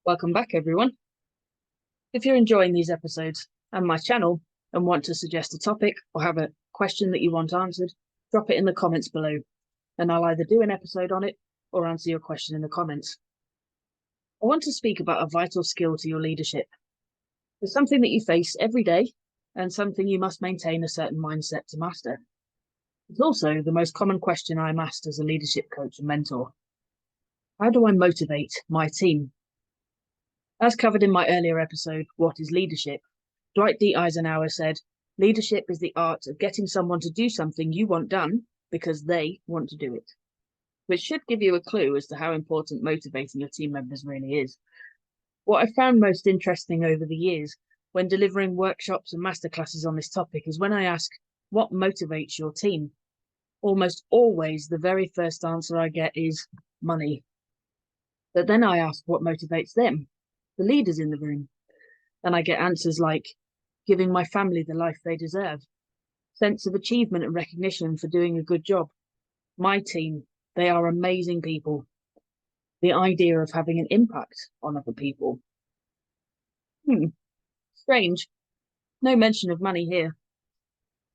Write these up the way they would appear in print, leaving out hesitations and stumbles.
Welcome back, everyone. If you're enjoying these episodes and my channel and want to suggest a topic or have a question that you want answered, drop it in the comments below, and I'll either do an episode on it or answer your question in the comments. I want to speak about a vital skill to your leadership. It's something that you face every day and something you must maintain a certain mindset to master. It's also the most common question I'm asked as a leadership coach and mentor. How do I motivate my team? As covered in my earlier episode, What is Leadership? Dwight D. Eisenhower said, leadership is the art of getting someone to do something you want done because they want to do it, which should give you a clue as to how important motivating your team members really is. What I found most interesting over the years when delivering workshops and masterclasses on this topic is when I ask, what motivates your team? Almost always the very first answer I get is money. But then I ask what motivates them, the leaders in the room, and I get answers like giving my family the life they deserve, sense of achievement and recognition for doing a good job. My team, they are amazing people. The idea of having an impact on other people. Strange. No mention of money here.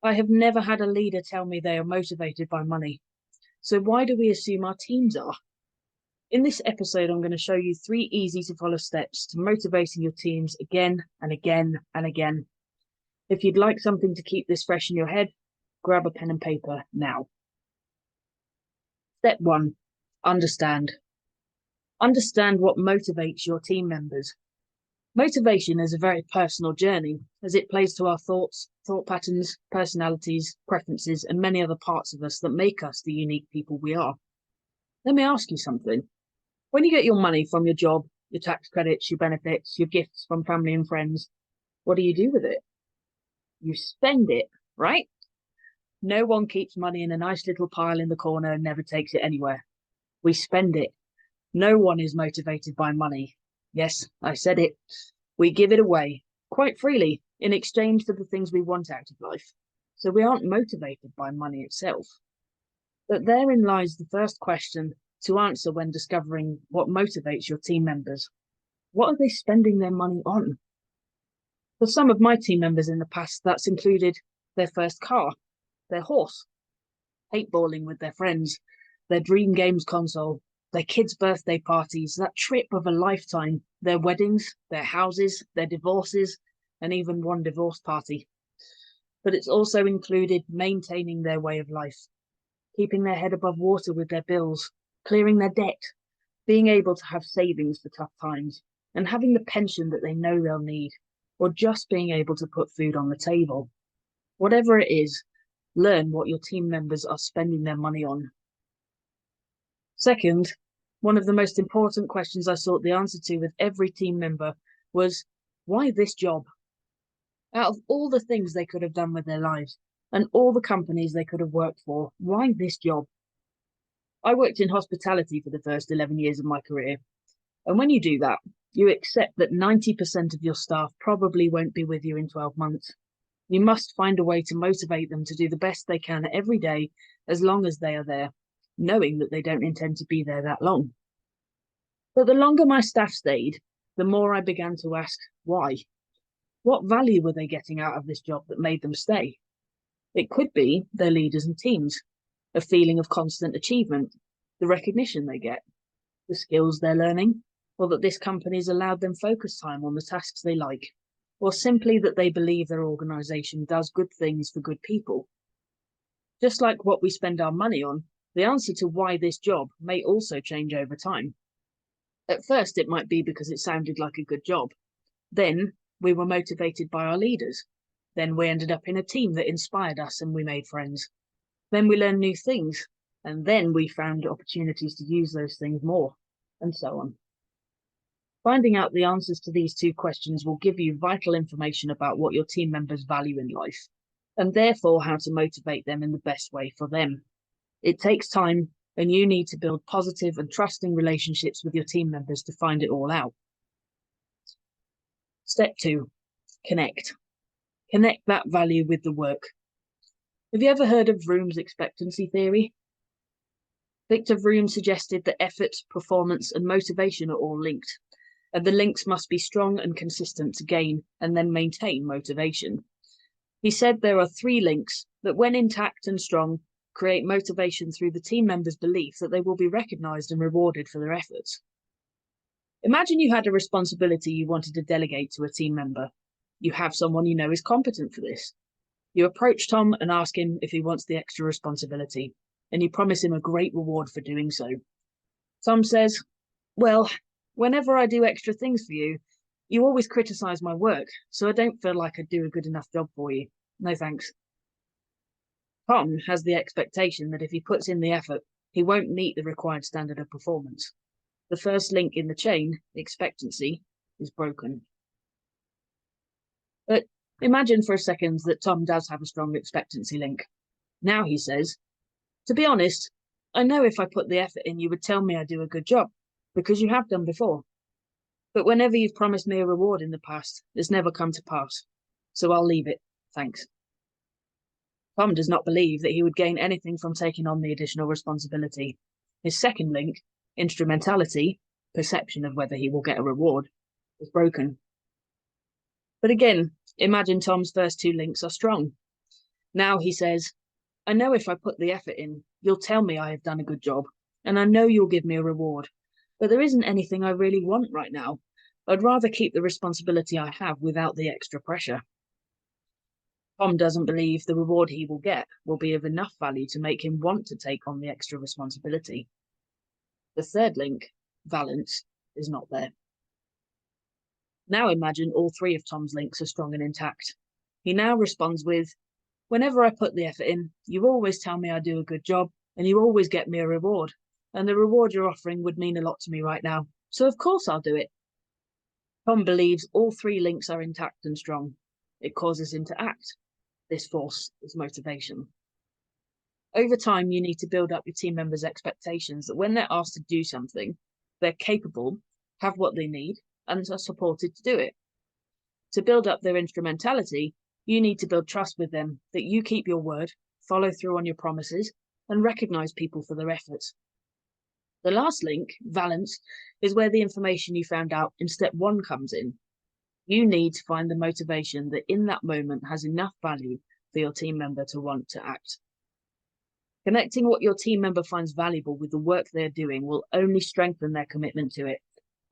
I have never had a leader tell me they are motivated by money. So why do we assume our teams are? In this episode, I'm going to show you 3 easy to follow steps to motivating your teams again and again and again. If you'd like something to keep this fresh in your head, grab a pen and paper now. Step 1, understand. Understand what motivates your team members. Motivation is a very personal journey as it plays to our thoughts, thought patterns, personalities, preferences, and many other parts of us that make us the unique people we are. Let me ask you something. When you get your money from your job, your tax credits, your benefits, your gifts from family and friends, what do you do with it? You spend it, right? No one keeps money in a nice little pile in the corner and never takes it anywhere. We spend it. No one is motivated by money. Yes, I said it. We give it away, quite freely, in exchange for the things we want out of life. So we aren't motivated by money itself. But therein lies the first question to answer when discovering what motivates your team members. What are they spending their money on? For some of my team members in the past, that's included their first car, their horse, paintballing with their friends, their dream games console, their kids' birthday parties, that trip of a lifetime, their weddings, their houses, their divorces, and even one divorce party. But it's also included maintaining their way of life, keeping their head above water with their bills, clearing their debt, being able to have savings for tough times, and having the pension that they know they'll need, or just being able to put food on the table. Whatever it is, learn what your team members are spending their money on. Second, one of the most important questions I sought the answer to with every team member was, why this job? Out of all the things they could have done with their lives and all the companies they could have worked for, why this job? I worked in hospitality for the first 11 years of my career. And when you do that, you accept that 90% of your staff probably won't be with you in 12 months. You must find a way to motivate them to do the best they can every day, as long as they are there, knowing that they don't intend to be there that long. But the longer my staff stayed, the more I began to ask, why? What value were they getting out of this job that made them stay? It could be their leaders and teams, a feeling of constant achievement, the recognition they get, the skills they're learning, or that this company's allowed them focus time on the tasks they like, or simply that they believe their organization does good things for good people. Just like what we spend our money on, the answer to why this job may also change over time. At first, it might be because it sounded like a good job. Then we were motivated by our leaders. Then we ended up in a team that inspired us and we made friends. Then we learned new things, and then we found opportunities to use those things more, and so on. Finding out the answers to these 2 questions will give you vital information about what your team members value in life, and therefore how to motivate them in the best way for them. It takes time, and you need to build positive and trusting relationships with your team members to find it all out. Step 2, connect. Connect that value with the work. Have you ever heard of Vroom's expectancy theory? Victor Vroom suggested that effort, performance, and motivation are all linked. and the links must be strong and consistent to gain and then maintain motivation. He said there are 3 links that, when intact and strong, create motivation through the team members' belief that they will be recognised and rewarded for their efforts. Imagine you had a responsibility you wanted to delegate to a team member. You have someone you know is competent for this. You approach Tom and ask him if he wants the extra responsibility, and you promise him a great reward for doing so. Tom says, "Well, whenever I do extra things for you, you always criticise my work, so I don't feel like I do a good enough job for you. No thanks." Tom has the expectation that if he puts in the effort, he won't meet the required standard of performance. The first link in the chain, expectancy, is broken. But imagine for a second that Tom does have a strong expectancy link. Now he says, "To be honest, I know if I put the effort in, you would tell me I do a good job, because you have done before. But whenever you've promised me a reward in the past, it's never come to pass. So I'll leave it. Thanks." Tom does not believe that he would gain anything from taking on the additional responsibility. His second link, instrumentality, perception of whether he will get a reward, is broken. But again, imagine Tom's first 2 links are strong. Now he says, "I know if I put the effort in, you'll tell me I have done a good job, and I know you'll give me a reward, but there isn't anything I really want right now. I'd rather keep the responsibility I have without the extra pressure." Tom doesn't believe the reward he will get will be of enough value to make him want to take on the extra responsibility. The third link, valence, is not there. Now imagine all 3 of Tom's links are strong and intact. He now responds with, "Whenever I put the effort in, you always tell me I do a good job, and you always get me a reward. And the reward you're offering would mean a lot to me right now, so of course I'll do it." Tom believes all 3 links are intact and strong. It causes him to act. This force is motivation. Over time, you need to build up your team members' expectations that when they're asked to do something, they're capable, have what they need, and are supported to do it. To build up their instrumentality, you need to build trust with them that you keep your word, follow through on your promises, and recognise people for their efforts. The last link, valence, is where the information you found out in step 1 comes in. You need to find the motivation that in that moment has enough value for your team member to want to act. Connecting what your team member finds valuable with the work they're doing will only strengthen their commitment to it,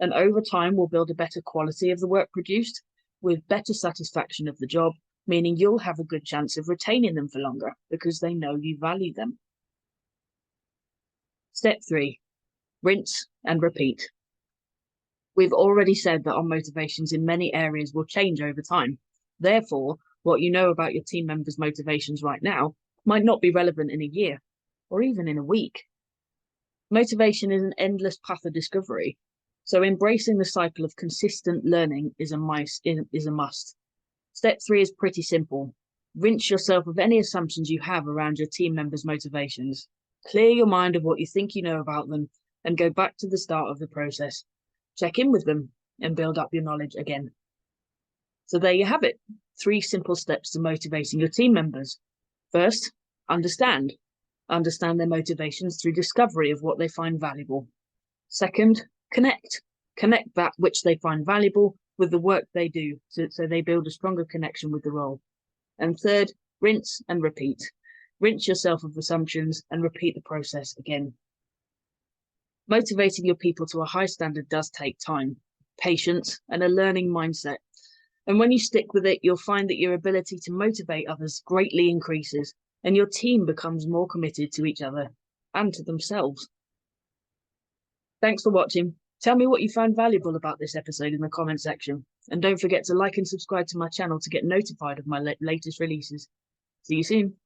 and over time will build a better quality of the work produced, with better satisfaction of the job, meaning you'll have a good chance of retaining them for longer because they know you value them. Step 3, rinse and repeat. We've already said that our motivations in many areas will change over time. Therefore, what you know about your team members' motivations right now might not be relevant in a year, or even in a week. Motivation is an endless path of discovery, so embracing the cycle of consistent learning is a must. Step 3 is pretty simple. Rinse yourself of any assumptions you have around your team members' motivations. Clear your mind of what you think you know about them, and go back to the start of the process. Check in with them and build up your knowledge again. So there you have it, 3 simple steps to motivating your team members. First, understand. Understand their motivations through discovery of what they find valuable. Second, connect. Connect that which they find valuable with the work they do, so they build a stronger connection with the role. And third, rinse and repeat. Rinse yourself of assumptions and repeat the process again. Motivating your people to a high standard does take time, patience, and a learning mindset. And when you stick with it, you'll find that your ability to motivate others greatly increases, and your team becomes more committed to each other and to themselves. Thanks for watching. Tell me what you found valuable about this episode in the comment section. And don't forget to like and subscribe to my channel to get notified of my latest releases. See you soon.